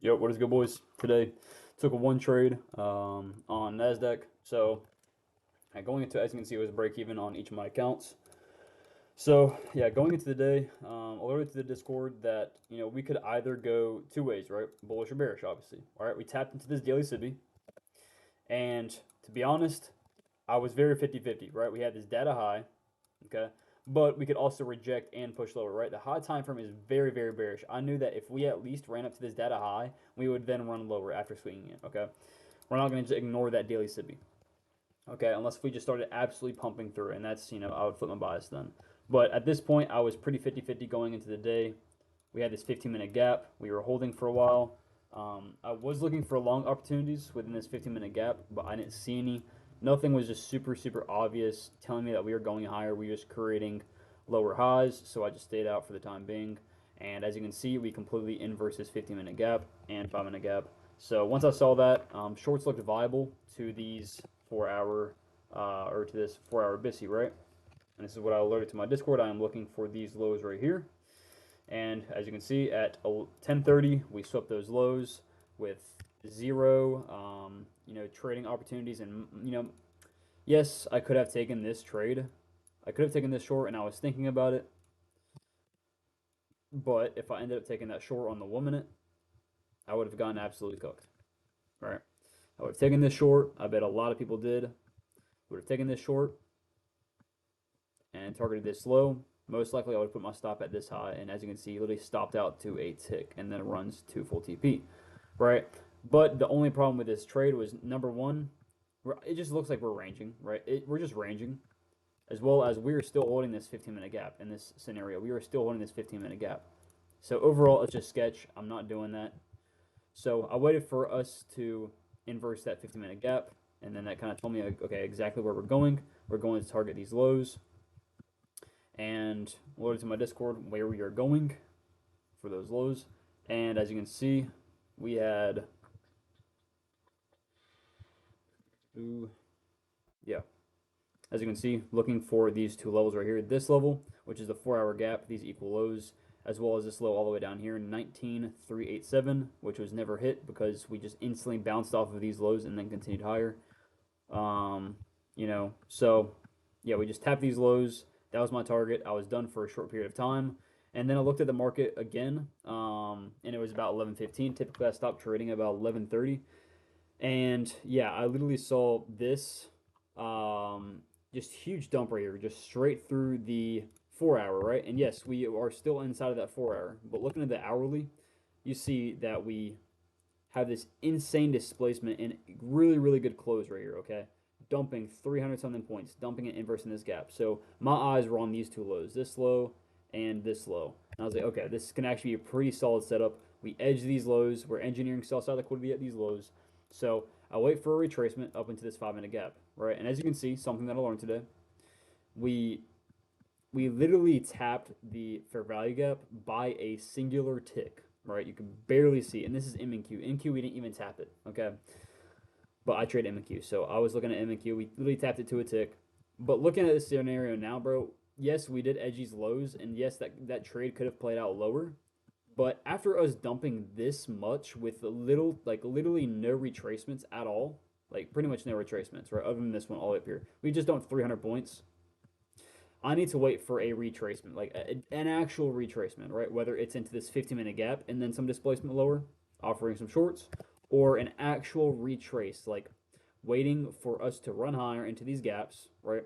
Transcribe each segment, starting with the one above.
Yo, what is good, boys? Today took a one trade on Nasdaq. So going into, as you can see, it was break even on each of my accounts. So yeah, going into the day, alerted to the Discord that we could either go two ways, right? Bullish or bearish, obviously. All right, we tapped into this daily SIBI, and to be honest, I was very 50-50, right? We had this data high, okay, but we could also reject and push lower, right? The high time frame is very, very bearish. I knew that if we at least ran up to this data high, we would then run lower after swinging it, okay? We're not going to just ignore that daily SIBI, okay, unless we just started absolutely pumping through, and that's, I would flip my bias then. But at this point, I was pretty 50-50 going into the day. We had this 15-minute gap. We were holding for a while. I was looking for long opportunities within this 15-minute gap, but I didn't see any. Nothing was just super, super obvious telling me that we were going higher. We were just creating lower highs, so I just stayed out for the time being. And as you can see, we completely inverse this 15-minute gap and 5-minute gap. So once I saw that, shorts looked viable to these 4-hour or to this 4-hour BISI, right? And this is what I alerted to my Discord. I am looking for these lows right here. And as you can see, at 10:30, we swept those lows with zero, trading opportunities. And yes, I could have taken this trade. I could have taken this short, and I was thinking about it. But if I ended up taking that short on the 1 minute, I would have gotten absolutely cooked. Right? I would have taken this short. I bet a lot of people did. Would have taken this short and targeted this low. Most likely I would put my stop at this high, and as you can see, literally stopped out to a tick and then runs to full TP, right? But the only problem with this trade was, number one, it just looks like we're ranging, right? We're just ranging, as well as we're still holding this 15-minute gap in this scenario. We are still holding this 15-minute gap. So overall, it's just sketch. I'm not doing that. So I waited for us to inverse that 15-minute gap, and then that kind of told me, okay, exactly where we're going. We're going to target these lows, and loaded to my Discord where we are going for those lows. And as you can see, we had, yeah, as you can see, looking for these two levels right here. This level, which is the 4-hour gap, these equal lows, as well as this low all the way down here, 19,387, which was never hit because we just instantly bounced off of these lows and then continued higher. So yeah, we just tapped these lows. That was my target. I was done for a short period of time. And then I looked at the market again, and it was about 11:15. Typically, I stopped trading about 11:30. And yeah, I literally saw this just huge dump right here, just straight through the 4-hour, right? And yes, we are still inside of that 4-hour. But looking at the hourly, you see that we have this insane displacement and really, really good close right here, okay? Dumping 300 something points, dumping it inverse in this gap. So my eyes were on these two lows, this low and this low. And I was like, okay, this can actually be a pretty solid setup. We edge these lows. We're engineering sell side liquidity at these lows. So I wait for a retracement up into this 5-minute gap, right? And as you can see, something that I learned today, we we literally tapped the fair value gap by a singular tick, right? You can barely see, and this is MNQ. NQ, we didn't even tap it, okay? But I trade MNQ, so I was looking at MNQ. We literally tapped it to a tick. But looking at this scenario now, bro, yes, we did edge these lows, and yes, that trade could have played out lower. But after us dumping this much with little, like literally no retracements at all, like pretty much no retracements, right? Other than this one all the way up here, we just dumped 300 points. I need to wait for a retracement, like an actual retracement, right? Whether it's into this 15-minute gap and then some displacement lower, offering some shorts, or an actual retrace, like waiting for us to run higher into these gaps, right?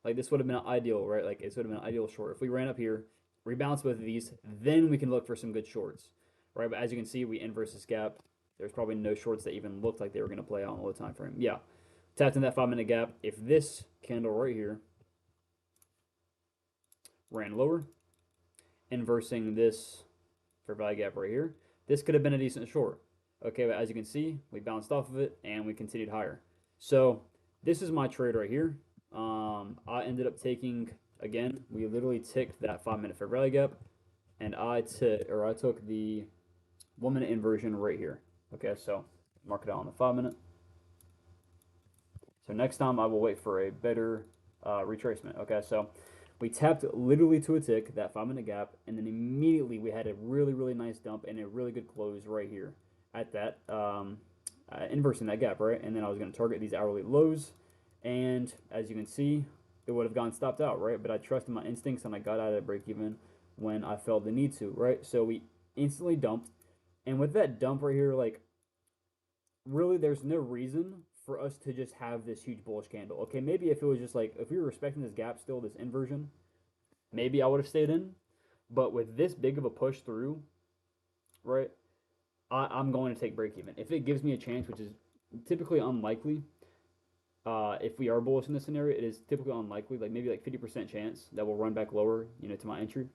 Like this would have been ideal, right? Like it would have been an ideal short. If we ran up here, rebalance both of these, then we can look for some good shorts, right? But as you can see, we inverse this gap. There's probably no shorts that even looked like they were going to play out on a low time frame. Yeah, tapped in that 5-minute gap. If this candle right here ran lower, inversing this fair value gap right here, this could have been a decent short. Okay, but as you can see, we bounced off of it and we continued higher. So this is my trade right here. I ended up taking, again, we literally ticked that 5-minute fair value gap, and I took the 1-minute inversion right here. Okay, so mark it out on the 5-minute. So next time I will wait for a better retracement. Okay, so We tapped literally to a tick, that 5 minute gap, and then immediately we had a really, really nice dump and a really good close right here at that inversing that gap, right? And then I was going to target these hourly lows, and as you can see, it would have gone stopped out, right? But I trusted my instincts and I got out of break even when I felt the need to, right? So we instantly dumped, and with that dump right here, like really, there's no reason for us to just have this huge bullish candle. Okay, maybe if it was just like if we were respecting this gap still, this inversion, maybe I would have stayed in. But with this big of a push through, right, I'm going to take break even. If it gives me a chance, which is typically unlikely, if we are bullish in this scenario, it is typically unlikely, like maybe like 50% chance that we'll run back lower, to my entry.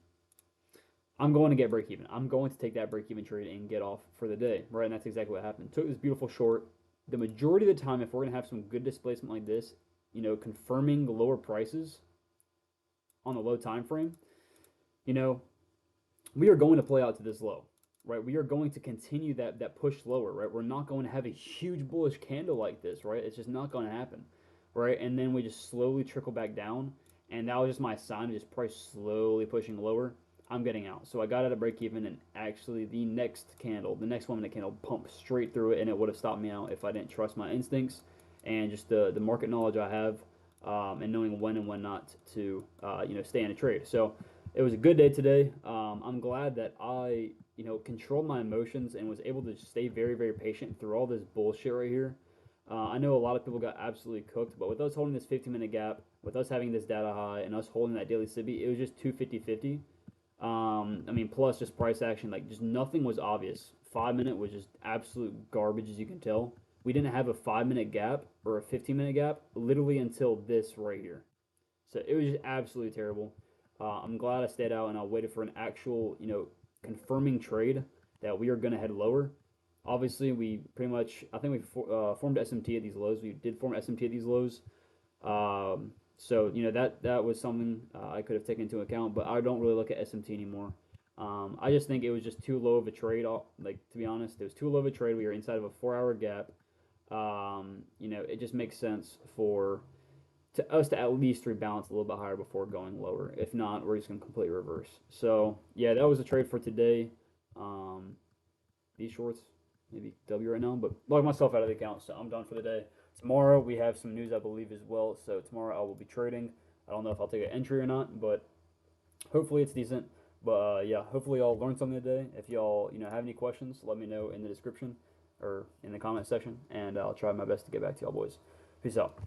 I'm going to get break even. I'm going to take that break even trade and get off for the day, right? And that's exactly what happened. Took this beautiful short. The majority of the time, if we're going to have some good displacement like this, confirming the lower prices on the low time frame, you know, we are going to play out to this low, right? We are going to continue that push lower, right? We're not going to have a huge bullish candle like this, right? It's just not going to happen, right? And then we just slowly trickle back down, and that was just my sign of just price slowly pushing lower. I'm getting out. So I got out of break even, and actually the next 1 minute candle, pumped straight through it, and it would have stopped me out if I didn't trust my instincts and just the market knowledge I have, and knowing when and when not to stay in a trade. So it was a good day today. I'm glad that I controlled my emotions and was able to stay very, very patient through all this bullshit right here. I know a lot of people got absolutely cooked, but with us holding this 15-minute gap, with us having this data high, and us holding that daily SIBI, it was just 250.50. I mean, plus just price action, like just nothing was obvious. 5 minute was just absolute garbage, as you can tell. We didn't have a 5 minute gap or a 15-minute gap literally until this right here. So it was just absolutely terrible. I'm glad I stayed out and I waited for an actual, confirming trade that we are going to head lower. Obviously, we pretty much, I think we formed SMT at these lows. We did form SMT at these lows. So that was something I could have taken into account, but I don't really look at SMT anymore. I just think it was just too low of a trade. Like, to be honest, it was too low of a trade. We were inside of a 4 hour gap. It just makes sense for to us to at least rebalance a little bit higher before going lower. If not, we're just gonna completely reverse. So yeah, that was the trade for today. Um, these shorts, maybe W right now, but log myself out of the account, so I'm done for the day. Tomorrow we have some news, I believe, as well. So tomorrow I will be trading. I don't know if I'll take an entry or not, but hopefully it's decent. But yeah, hopefully y'all learned something today. If y'all have any questions, let me know in the description or in the comment section, and I'll try my best to get back to y'all boys. Peace out.